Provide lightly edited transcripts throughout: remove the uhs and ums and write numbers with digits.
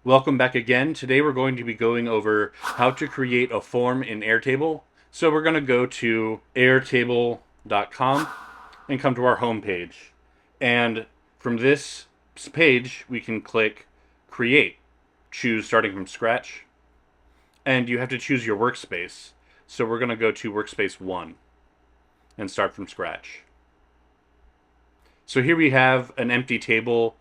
Welcome back again. Today we're going to be going over how to create a form in Airtable. So we're going to go to airtable.com and come to our home page. And from this page, we can click Create. Choose Starting from Scratch. And you have to choose your workspace. So we're going to go to Workspace 1 and start from scratch. So here we have an empty table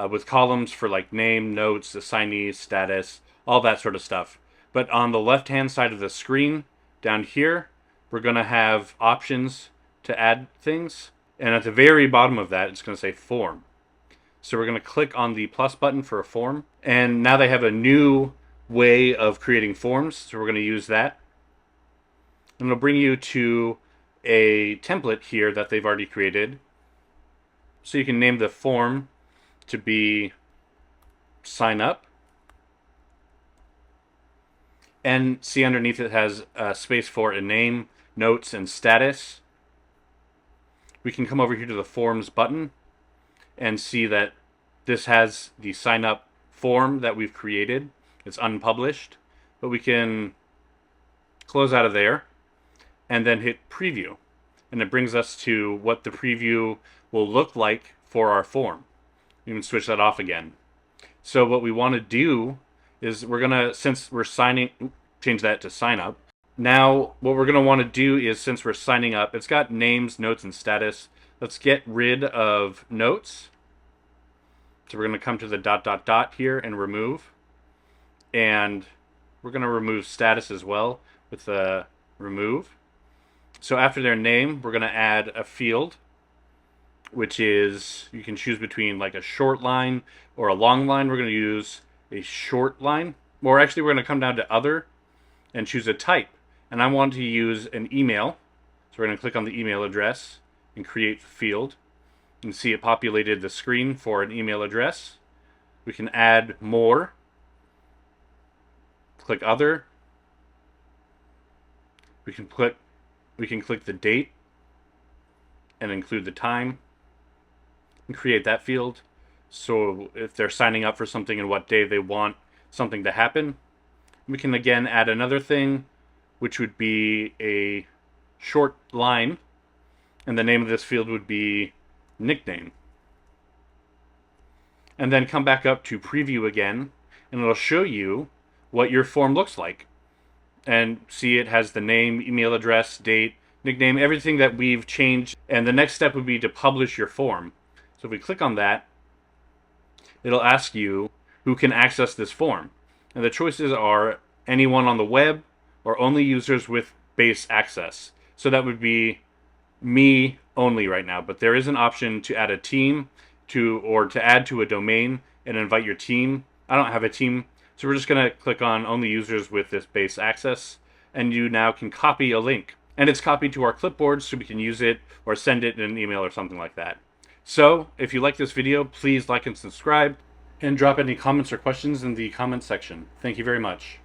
with columns for like name, notes, assignees, status, all that sort of stuff. But on the left-hand side of the screen, down here, we're going to have options to add things. And at the very bottom of that, it's going to say Form. So we're going to click on the plus button for a form. And now they have a new way of creating forms, so we're going to use that. And it'll bring you to a template here that they've already created. So you can name the form to be sign up. And see underneath it has a space for a name, notes, and status. We can come over here to the forms button and see that this has the sign up form that we've created. It's unpublished, but we can close out of there and then hit preview. And it brings us to what the preview will look like for our form. You can switch that off again. So what we want to do is since we're change that to sign up. Now what we're going to want to do is, since we're signing up, it's got names, notes, and status. Let's get rid of notes. So we're going to come to the ... here and remove. And we're going to remove status as well with the remove. So after their name, we're going to add a field, which is, you can choose between like a short line or a long line. We're going to use a short line. Or actually, we're going to come down to other and choose a type. And I want to use an email. So we're going to click on the email address and create the field. You can see it populated the screen for an email address. We can add more. Click other. We can click the date and include the time and create that field. So if they're signing up for something and what day they want something to happen, we can again add another thing, which would be a short line, and the name of this field would be nickname. And then come back up to preview again, and it'll show you what your form looks like. And see, it has the name, email address, date, nickname, everything that we've changed. And the next step would be to publish your form. So if we click on that, it'll ask you who can access this form. And the choices are anyone on the web or only users with base access. So that would be me only right now. But there is an option to add a team or to add to a domain and invite your team. I don't have a team, so we're just going to click on only users with this base access. And you now can copy a link. And it's copied to our clipboard so we can use it or send it in an email or something like that. So if you like this video, please like and subscribe, and drop any comments or questions in the comment section. Thank you very much.